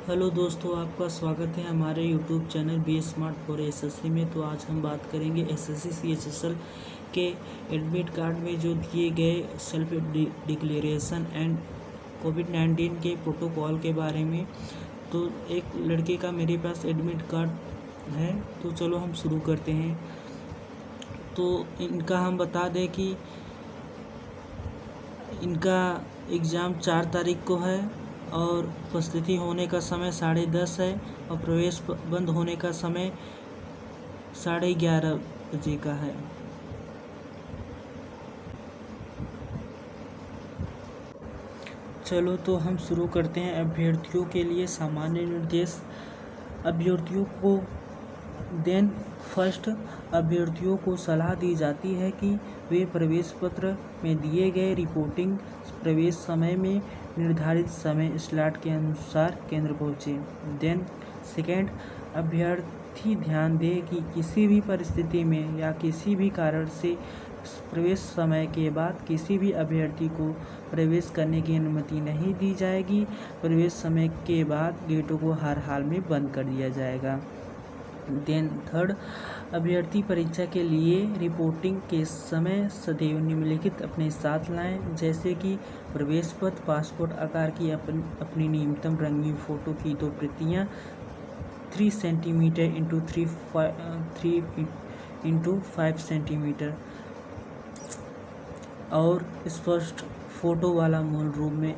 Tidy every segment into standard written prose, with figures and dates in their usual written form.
Hello दोस्तों, आपका स्वागत है हमारे YouTube channel be smart for SSC में। तो आज हम बात करेंगे एसएससी सीएचएसएल के एडमिट कार्ड में जो दिए गए सेल्फ डिक्लेरेशन एंड कोविड-19 के प्रोटोकॉल के बारे में। तो एक लड़के का मेरे पास एडमिट कार्ड है, तो चलो हम शुरू करते हैं। तो इनका हम बता दें कि इनका एग्ज़ाम 4 तारीख को है और उपस्थिति होने का समय 10:30 है और प्रवेश बंद होने का समय 11:30 बजे का है। चलो तो हम शुरू करते हैं। अभ्यर्थियों के लिए सामान्य निर्देश। अभ्यर्थियों को फर्स्ट अभ्यर्थियों को सलाह दी जाती है कि वे प्रवेश पत्र में दिए गए रिपोर्टिंग प्रवेश समय में निर्धारित समय स्लॉट के अनुसार केंद्र पहुँचे। सेकेंड, अभ्यर्थी ध्यान दें कि किसी भी परिस्थिति में या किसी भी कारण से प्रवेश समय के बाद किसी भी अभ्यर्थी को प्रवेश करने की अनुमति नहीं दी जाएगी। प्रवेश समय के बाद गेटों को हर हाल में बंद कर दिया जाएगा। थर्ड, अभ्यर्थी परीक्षा के लिए रिपोर्टिंग के समय सदैव निम्नलिखित अपने साथ लाएं, जैसे कि प्रवेश पत्र, पासपोर्ट आकार की अपनी न्यूनतम रंगीन फ़ोटो की 2 प्रतियाँ, 3 सेंटीमीटर इंटू 5 सेंटीमीटर और स्पष्ट फ़ोटो वाला मूल रूप में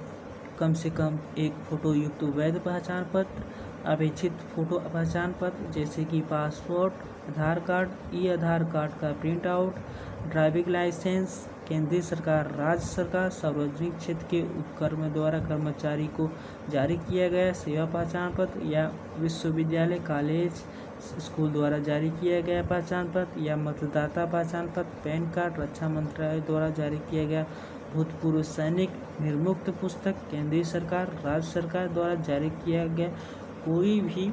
कम से कम एक फ़ोटो युक्त वैध पहचान पत्र, अपेक्षित फ़ोटो पहचान पत्र जैसे कि पासपोर्ट, आधार कार्ड, आधार कार्ड का प्रिंट आउट, ड्राइविंग लाइसेंस, केंद्रीय सरकार, राज्य सरकार, सार्वजनिक क्षेत्र के उपक्रम द्वारा कर्मचारी को जारी किया गया सेवा पहचान पत्र या विश्वविद्यालय, कॉलेज, स्कूल द्वारा जारी किया गया पहचान पत्र या मतदाता पहचान पत्र, पैन कार्ड, रक्षा मंत्रालय द्वारा जारी किया गया भूतपूर्व सैनिक निर्मुक्त पुस्तक, केंद्रीय सरकार, राज्य सरकार द्वारा जारी किया गया कोई भी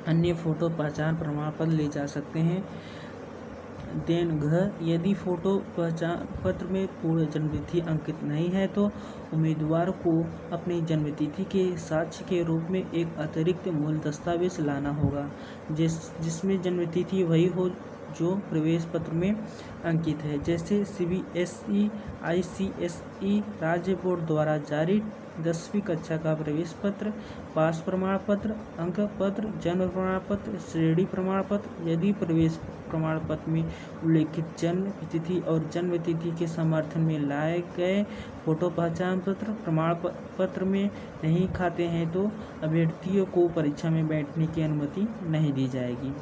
अन्य फ़ोटो पहचान प्रमाण पत्र ले जा सकते हैं। यदि फ़ोटो पहचान पत्र में पूर्ण जन्मतिथि अंकित नहीं है तो उम्मीदवार को अपनी जन्मतिथि के साक्ष्य के रूप में एक अतिरिक्त मूल दस्तावेज लाना होगा जिसमें जन्मतिथि वही हो जो प्रवेश पत्र में अंकित है, जैसे CBSE, ICSE, राज्य बोर्ड द्वारा जारी 10वीं कक्षा का प्रवेश पत्र, पास प्रमाण पत्र, अंक पत्र, जन्म प्रमाण पत्र, श्रेणी प्रमाण पत्र। यदि प्रवेश प्रमाण पत्र में उल्लेखित जन्म तिथि और जन्म तिथि के समर्थन में लाए गए फोटो पहचान पत्र प्रमाण पत्र में नहीं खाते हैं तो अभ्यर्थियों को परीक्षा में बैठने की अनुमति नहीं दी जाएगी।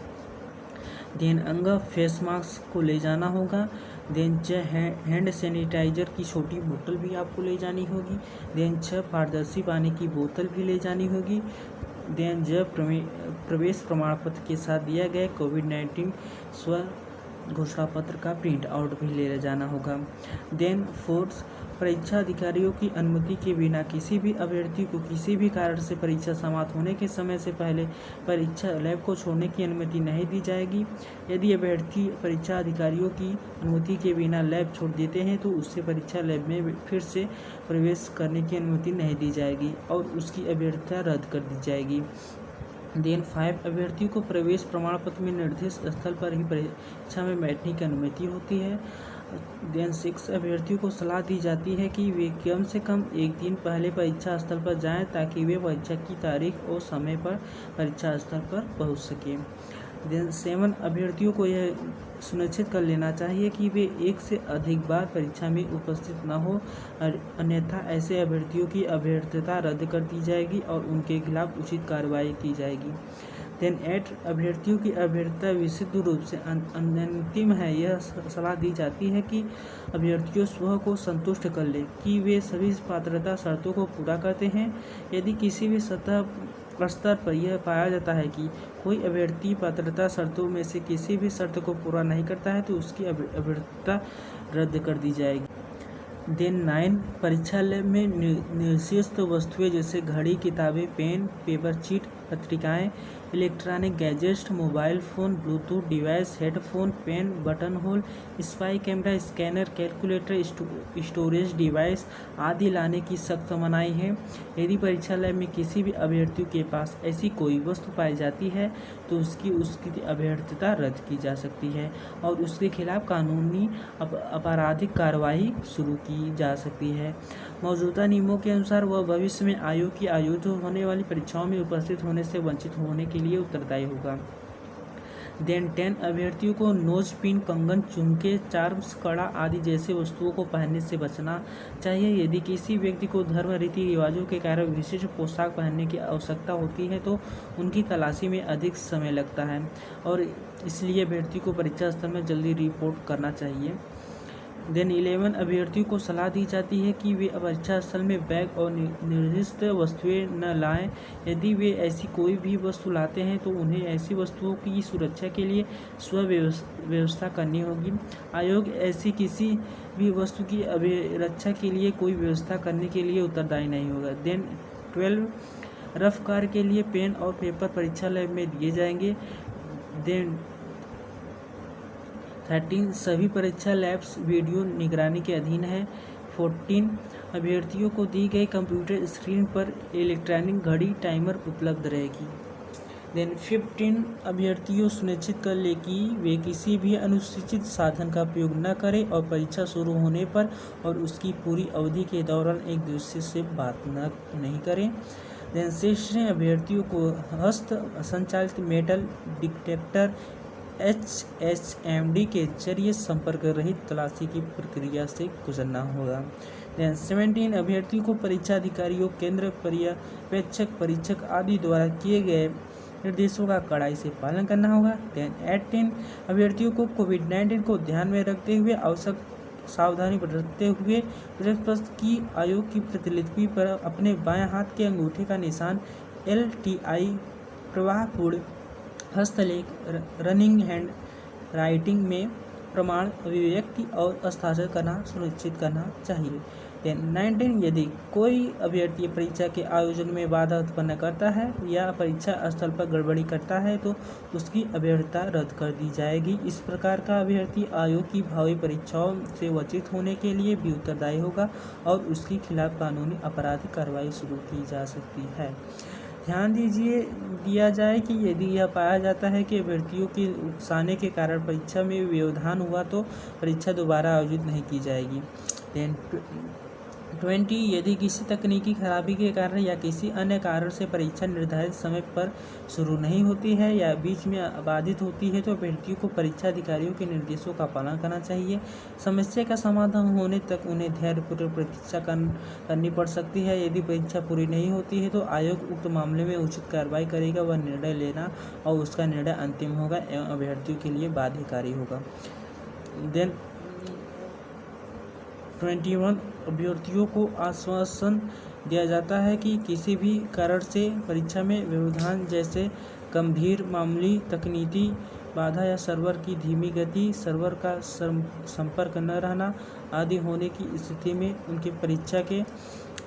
फेस मास्क को ले जाना होगा। हैंड सैनिटाइजर की छोटी बोतल भी आपको ले जानी होगी। पारदर्शी पानी की बोतल भी ले जानी होगी। प्रवेश प्रमाण पत्र के साथ दिया गया कोविड-19 स्व घोषणा पत्र का प्रिंट आउट भी ले जाना होगा। फोर्थ, परीक्षा अधिकारियों की अनुमति के बिना किसी भी अभ्यर्थी को किसी भी कारण से परीक्षा समाप्त होने के समय से पहले परीक्षा लैब को छोड़ने की अनुमति नहीं दी जाएगी। यदि अभ्यर्थी परीक्षा अधिकारियों की अनुमति के बिना लैब छोड़ देते हैं तो उससे परीक्षा लैब में फिर से प्रवेश करने की अनुमति नहीं दी जाएगी और उसकी अभ्यर्थता रद्द कर दी जाएगी। 5, अभ्यर्थियों को प्रवेश प्रमाण पत्र में निर्दिष्ट स्थल पर ही परीक्षा में बैठने की अनुमति होती है। 6, अभ्यर्थियों को सलाह दी जाती है कि वे कम से कम एक दिन पहले परीक्षा स्थल पर जाएं ताकि वे परीक्षा की तारीख और समय पर परीक्षा स्थल पर पहुंच सकें। 7, अभ्यर्थियों को यह सुनिश्चित कर लेना चाहिए कि वे एक से अधिक बार परीक्षा में उपस्थित न हो, अन्यथा ऐसे अभ्यर्थियों की अभ्यर्थता रद्द कर दी जाएगी और उनके खिलाफ उचित कार्रवाई की जाएगी। 8, अभ्यर्थियों की अभ्यर्थता विशुद्ध रूप से अंतिम है। यह सलाह दी जाती है कि अभ्यर्थियों स्वयं को संतुष्ट कर ले कि वे सभी पात्रता शर्तों को पूरा करते हैं। यदि किसी भी स्तर पर यह पाया जाता है कि कोई अभ्यर्थी पात्रता शर्तों में से किसी भी शर्त को पूरा नहीं करता है तो उसकी अभ्यर्थता रद्द कर दी जाएगी। 9, परीक्षा लैब में निर्दिष्ट वस्तुएं जैसे घड़ी, किताबें, पेन, पेपर चीट, पत्रिकाएं electronic gadgets, mobile phone, Bluetooth device, headphone, pen, button hole, spy camera, scanner, calculator, storage device आदि लाने की सख्त मनाही है। यदि परीक्षा लैब में किसी भी अभ्यर्थियों के पास ऐसी कोई वस्तु पाई जाती है तो उसकी अभ्यर्थता रद्द की जा सकती है और उसके खिलाफ कानूनी आपराधिक कार्रवाई शुरू की जा सकती है। मौजूदा नियमों के अनुसार वह भविष्य में आयोग की आयोजित होने वाली परीक्षाओं में उपस्थित होने से वंचित होने के लिए उत्तरदायी होगा। देन 10 अभ्यर्थियों को नोज पिन, कंगन, झुमके, चार्म्स, कड़ा आदि जैसे वस्तुओं को पहनने से बचना चाहिए। यदि किसी व्यक्ति को धर्म रीति रिवाजों के कारण विशिष्ट पोशाक पहनने की आवश्यकता होती है तो उनकी तलाशी में अधिक समय लगता है और इसलिए अभ्यर्थी को परीक्षा स्थल में जल्दी रिपोर्ट करना चाहिए। देन 11 अभ्यर्थियों को सलाह दी जाती है कि वे परीक्षा स्थल में बैग और निर्दिष्ट वस्तुएं न लाएं। यदि वे ऐसी कोई भी वस्तु लाते हैं तो उन्हें ऐसी वस्तुओं की सुरक्षा के लिए व्यवस्था करनी होगी। आयोग ऐसी किसी भी वस्तु की अभिरक्षा के लिए कोई व्यवस्था करने के लिए उत्तरदायी नहीं होगा। देन 12 रफ कार्य के लिए पेन और पेपर परीक्षा लैब में दिए जाएंगे। देन 13 सभी परीक्षा लैब्स वीडियो निगरानी के अधीन है। 14 अभ्यर्थियों को दी गई कंप्यूटर स्क्रीन पर इलेक्ट्रॉनिक घड़ी टाइमर उपलब्ध रहेगी। देन 15 अभ्यर्थियों सुनिश्चित कर ले कि वे किसी भी अनुचित साधन का प्रयोग न करें और परीक्षा शुरू होने पर और उसकी पूरी अवधि के दौरान एक दूसरे से बात नहीं करें। देन 16 अभ्यर्थियों को हस्त संचालित मेटल डिटेक्टर HHMD के जरिए संपर्क रहित तलाशी की प्रक्रिया से गुजरना होगा। देन 17 अभ्यर्थियों को परीक्षा अधिकारियों, केंद्र पर्यवेक्षक, परीक्षक आदि द्वारा किए गए निर्देशों का कड़ाई से पालन करना होगा। देन 18 अभ्यर्थियों को कोविड-19 को ध्यान में रखते हुए आवश्यक सावधानी बरतते हुए प्रश्न की आयोग की प्रतिलिपि पर अपने बाएं हाथ के अंगूठे का निशान LTI प्रवाहपूर्ण हस्तलेख रनिंग हैंड राइटिंग में प्रमाण अभिव्यक्ति और हस्ताक्षर करना सुनिश्चित करना चाहिए। देन 19 यदि कोई अभ्यर्थी परीक्षा के आयोजन में बाधा उत्पन्न करता है या परीक्षा स्थल पर गड़बड़ी करता है तो उसकी अभ्यर्थता रद्द कर दी जाएगी। इस प्रकार का अभ्यर्थी आयोग की भावी परीक्षाओं से वंचित होने के लिए भी उत्तरदायी होगा और उसके खिलाफ कानूनी आपराधिक कार्रवाई शुरू की जा सकती है। ध्यान दिया जाए कि यदि यह पाया जाता है कि अभ्यर्थियों के उकसाने के कारण परीक्षा में व्यवधान हुआ तो परीक्षा दोबारा आयोजित नहीं की जाएगी। देन 20 यदि किसी तकनीकी खराबी के कारण या किसी अन्य कारण से परीक्षा निर्धारित समय पर शुरू नहीं होती है या बीच में बाधित होती है तो अभ्यर्थियों को परीक्षा अधिकारियों के निर्देशों का पालन करना चाहिए। समस्या का समाधान होने तक उन्हें धैर्यपूर्वक प्रतीक्षा करनी पड़ सकती है। यदि परीक्षा पूरी नहीं होती है तो आयोग उक्त मामले में उचित कार्रवाई करेगा। वह निर्णय लेना और उसका निर्णय अंतिम होगा एवं अभ्यर्थियों के लिए बाध्यकारी होगा। देन 21 अभ्यर्थियों को आश्वासन दिया जाता है कि किसी भी कारण से परीक्षा में व्यवधान जैसे गंभीर मामूली तकनीकी बाधा या सर्वर की धीमी गति, सर्वर का संपर्क न रहना आदि होने की स्थिति में उनकी परीक्षा के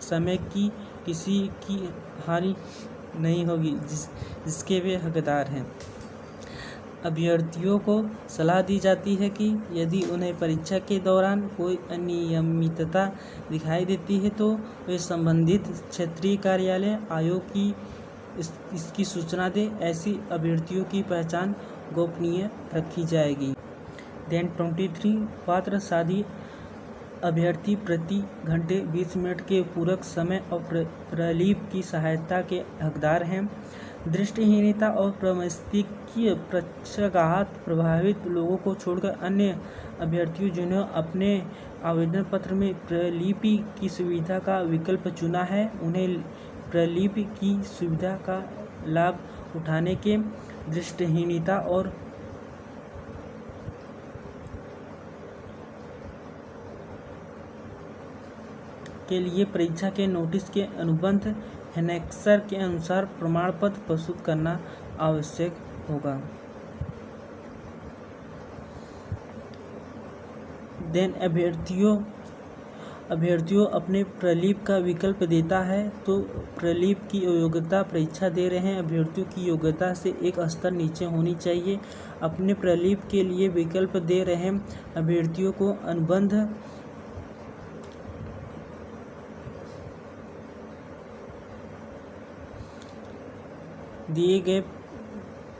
समय की किसी की हानि नहीं होगी जिसके वे हकदार हैं। अभ्यर्थियों को सलाह दी जाती है कि यदि उन्हें परीक्षा के दौरान कोई अनियमितता दिखाई देती है तो वे संबंधित क्षेत्रीय कार्यालय आयोग की इसकी सूचना दें। ऐसी अभ्यर्थियों की पहचान गोपनीय रखी जाएगी। देन 23 पात्र साधी अभ्यर्थी प्रति घंटे 20 मिनट के पूरक समय और प्रलीप की सहायता के हकदार हैं। दृष्टिहीनता और प्रमस्तिष्कीय पक्षाघात प्रभावित लोगों को छोड़कर अन्य अभ्यर्थियों जिन्होंने अपने आवेदन पत्र में प्रलिपि की सुविधा का विकल्प चुना है उन्हें प्रलिपि की सुविधा का लाभ उठाने के दृष्टिहीनता और के लिए परीक्षा के नोटिस के अनुबंध एनेक्सर के अनुसार प्रमाण पत्र प्रस्तुत करना आवश्यक होगा। देन अभ्यर्थियों अपने प्रलीप का विकल्प देता है तो प्रलीप की योग्यता परीक्षा दे रहे हैं अभ्यर्थियों की योग्यता से एक स्तर नीचे होनी चाहिए। अपने प्रलीप के लिए विकल्प दे रहे अभ्यर्थियों को अनुबंध दिए गए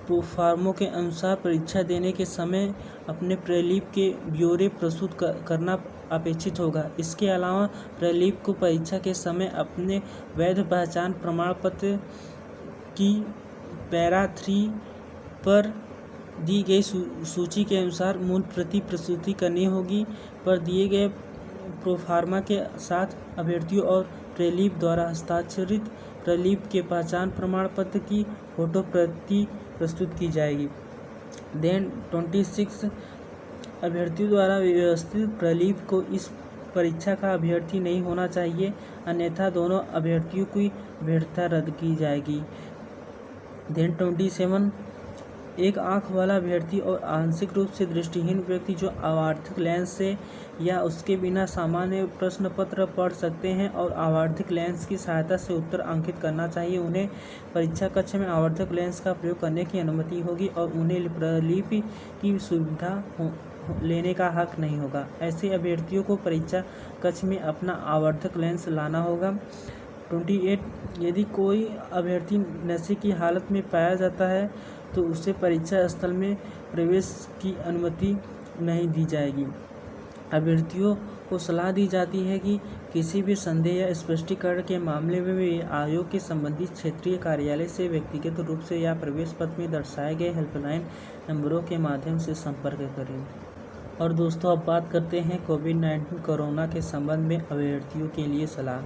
प्रोफार्मों के अनुसार परीक्षा देने के समय अपने प्रलीप के ब्यौरे प्रस्तुत करना अपेक्षित होगा। इसके अलावा प्रलीप को परीक्षा के समय अपने वैध पहचान प्रमाण पत्र की पैरा 3 पर दी गई सूची के अनुसार मूल प्रति प्रस्तुति करनी होगी। पर दिए गए प्रोफार्मा के साथ अभ्यर्थियों और प्रलीप द्वारा हस्ताक्षरित प्रलीप के पहचान प्रमाण पत्र की फोटो प्रति प्रस्तुत की जाएगी। देन 26 अभ्यर्थियों द्वारा व्यवस्थित प्रलीप को इस परीक्षा का अभ्यर्थी नहीं होना चाहिए, अन्यथा दोनों अभ्यर्थियों की वैधता रद्द की जाएगी। देन 27 एक आँख वाला अभ्यर्थी और आंशिक रूप से दृष्टिहीन व्यक्ति जो आवर्धक लेंस से या उसके बिना सामान्य प्रश्न पत्र पढ़ सकते हैं और आवर्धक लेंस की सहायता से उत्तर अंकित करना चाहिए, उन्हें परीक्षा कक्ष में आवर्धक लेंस का प्रयोग करने की अनुमति होगी और उन्हें प्रलीप की सुविधा लेने का हक नहीं होगा। ऐसे अभ्यर्थियों को परीक्षा कक्ष में अपना आवर्धक लेंस लाना होगा। 28 यदि कोई अभ्यर्थी नशे की हालत में पाया जाता है तो उसे परीक्षा स्थल में प्रवेश की अनुमति नहीं दी जाएगी। अभ्यर्थियों को सलाह दी जाती है कि किसी भी संदेह या स्पष्टीकरण के मामले में वे आयोग के संबंधित क्षेत्रीय कार्यालय से व्यक्तिगत रूप से या प्रवेश पत्र में दर्शाए गए हेल्पलाइन नंबरों के माध्यम से संपर्क करें। और दोस्तों अब बात करते हैं कोविड-19 कोरोना के संबंध में अभ्यर्थियों के लिए सलाह।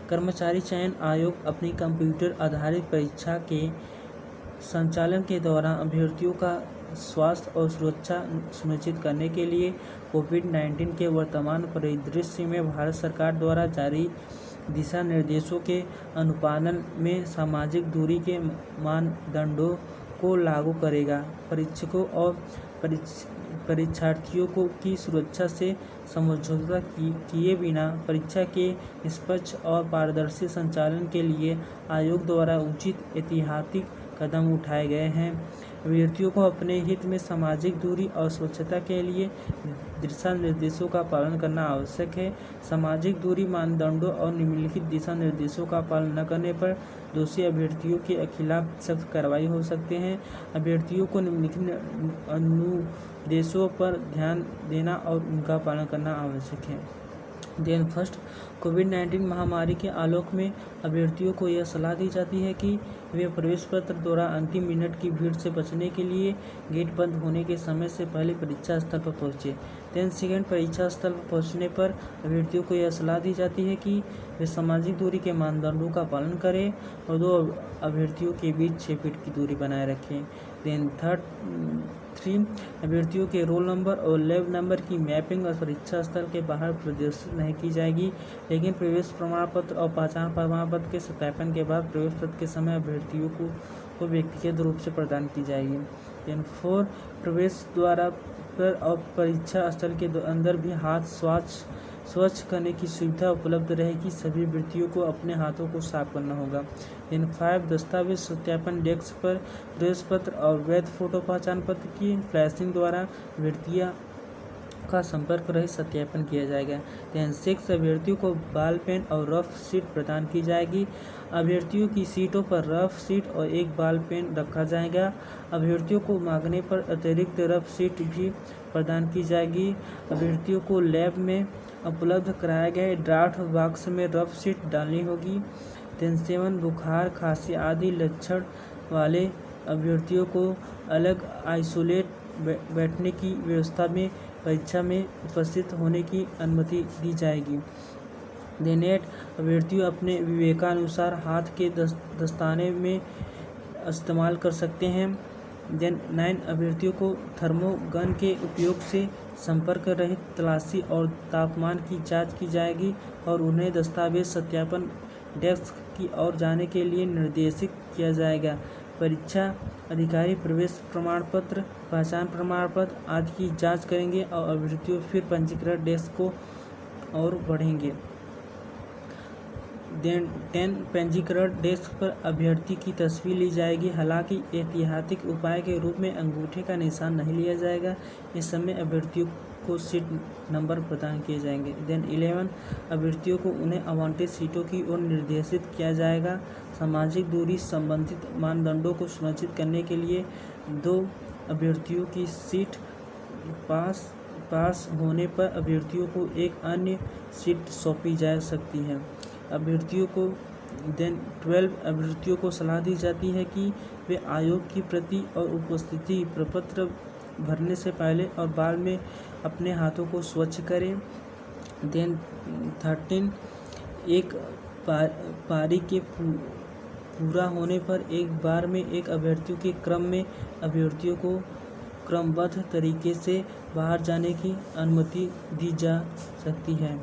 कर्मचारी चयन आयोग अपनी कंप्यूटर आधारित परीक्षा के संचालन के दौरान अभ्यर्थियों का स्वास्थ्य और सुरक्षा सुनिश्चित करने के लिए कोविड-19 के वर्तमान परिदृश्य में भारत सरकार द्वारा जारी दिशा निर्देशों के अनुपालन में सामाजिक दूरी के मानदंडों को लागू करेगा। परीक्षकों और परीक्षार्थियों की सुरक्षा से समझौता किए बिना परीक्षा के निष्पक्ष और पारदर्शी संचालन के लिए आयोग द्वारा उचित एहतियाती कदम उठाए गए हैं। अभ्यर्थियों को अपने हित में सामाजिक दूरी और स्वच्छता के लिए दिशा निर्देशों का पालन करना आवश्यक है। सामाजिक दूरी मानदंडों और निम्नलिखित दिशा निर्देशों का पालन न करने पर दोषी अभ्यर्थियों के खिलाफ सख्त कार्रवाई हो सकते हैं। अभ्यर्थियों को निम्नलिखित अनुदेशों पर ध्यान देना और उनका पालन करना आवश्यक है। देन फर्स्ट, कोविड-19 महामारी के आलोक में अभ्यर्थियों को यह सलाह दी जाती है कि वे प्रवेश पत्र द्वारा अंतिम मिनट की भीड़ से बचने के लिए गेट बंद होने के समय से पहले परीक्षा स्थल पर पहुंचे। देन सेकेंड, परीक्षा स्थल पर पहुंचने पर अभ्यर्थियों को यह सलाह दी जाती है कि वे सामाजिक दूरी के मानदंडों का पालन करें और दो अभ्यर्थियों के बीच 6 फीट की दूरी बनाए रखें। देन 3 अभ्यर्थियों के रोल नंबर और लैब नंबर की मैपिंग और परीक्षा स्थल के बाहर प्रदर्शित नहीं की जाएगी, लेकिन प्रवेश प्रमाण पत्र और पहचान प्रमाण पत्र के सत्यापन के बाद प्रवेश पत्र के समय अभ्यर्थियों को व्यक्तिगत रूप से प्रदान की जाएगी। देन 4 प्रवेश द्वार पर और परीक्षा स्थल के अंदर भी हाथ स्वच्छ करने की सुविधा उपलब्ध रहेगी। सभी अभ्यर्थियों को अपने हाथों को साफ करना होगा। देन 5 दस्तावेज सत्यापन डेस्क पर प्रवेश पत्र और वैध फोटो पहचान पत्र की फ्लैशिंग द्वारा अभ्यर्थियों का संपर्क रहित सत्यापन किया जाएगा। देन 6 अभ्यर्थियों को बॉल पेन और रफ शीट प्रदान की जाएगी। अभ्यर्थियों की सीटों पर रफ शीट और एक बॉल पेन रखा जाएगा। अभ्यर्थियों को मांगने पर अतिरिक्त रफ शीट भी प्रदान की जाएगी। अभ्यर्थियों को लैब में उपलब्ध कराए गए ड्राफ्ट बॉक्स में रफ शीट डालनी होगी। देन 7 बुखार, खांसी आदि लक्षण वाले अभ्यर्थियों को अलग आइसोलेट बैठने की व्यवस्था में परीक्षा में उपस्थित होने की अनुमति दी जाएगी। देन 8 अभ्यर्थियों अपने विवेकानुसार हाथ के दस्ताने में इस्तेमाल कर सकते हैं। देन 9 अभ्यर्थियों को थर्मोगन के उपयोग से संपर्क रहित तलाशी और तापमान की जांच की जाएगी और उन्हें दस्तावेज सत्यापन डेस्क की ओर जाने के लिए निर्देशित किया जाएगा। परीक्षा अधिकारी प्रवेश प्रमाण पत्र, पहचान प्रमाण पत्र आदि की जांच करेंगे और अभ्यर्थियों फिर पंजीकरण डेस्क को और बढ़ेंगे। देन 10 पंजीकरण डेस्क पर अभ्यर्थी की तस्वीर ली जाएगी। हालांकि एहतियाती उपाय के रूप में अंगूठे का निशान नहीं लिया जाएगा। इस समय अभ्यर्थियों को सीट नंबर प्रदान किए जाएंगे। देन 11 अभ्यर्थियों को उन्हें आवंटित सीटों की ओर निर्देशित किया जाएगा। सामाजिक दूरी संबंधित मानदंडों को सुनिश्चित करने के लिए 2 अभ्यर्थियों की सीट पास होने पर अभ्यर्थियों को एक अन्य सीट सौंपी जा सकती है। अभ्यर्थियों को 12 अभ्यर्थियों को सलाह दी जाती है कि वे आयोग की प्रति और उपस्थिति प्रपत्र भरने से पहले और बाद में अपने हाथों को स्वच्छ करें। देन 13 एक पारी के पूरा होने पर एक बार में एक अभ्यर्थियों के क्रम में अभ्यर्थियों को क्रमबद्ध तरीके से बाहर जाने की अनुमति दी जा सकती है।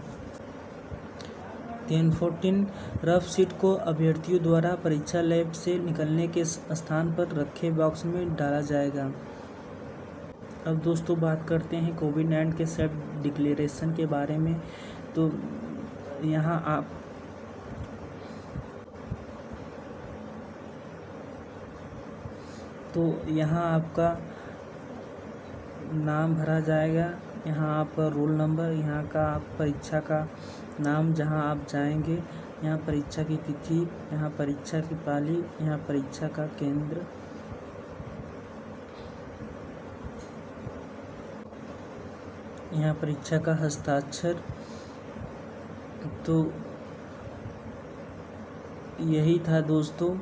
देन 14 रफ सीट को अभ्यर्थियों द्वारा परीक्षा लैब से निकलने के स्थान पर रखे बॉक्स में डाला जाएगा। अब दोस्तों बात करते हैं कोविड-19 के सेल्फ डिक्लेरेशन के बारे में। तो यहाँ आपका नाम भरा जाएगा, यहाँ आपका रोल नंबर, यहाँ का आप परीक्षा का नाम, जहाँ आप जाएंगे, यहाँ परीक्षा की तिथि, यहाँ परीक्षा की पाली, यहाँ परीक्षा का केंद्र, यहाँ परीक्षा का हस्ताक्षर। तो यही था दोस्तों।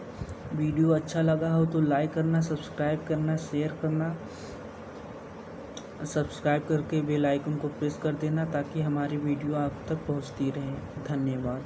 वीडियो अच्छा लगा हो तो लाइक करना, सब्सक्राइब करना, शेयर करना। सब्सक्राइब करके बेल आइकन को प्रेस कर देना ताकि हमारी वीडियो आप तक पहुंचती रहे। धन्यवाद।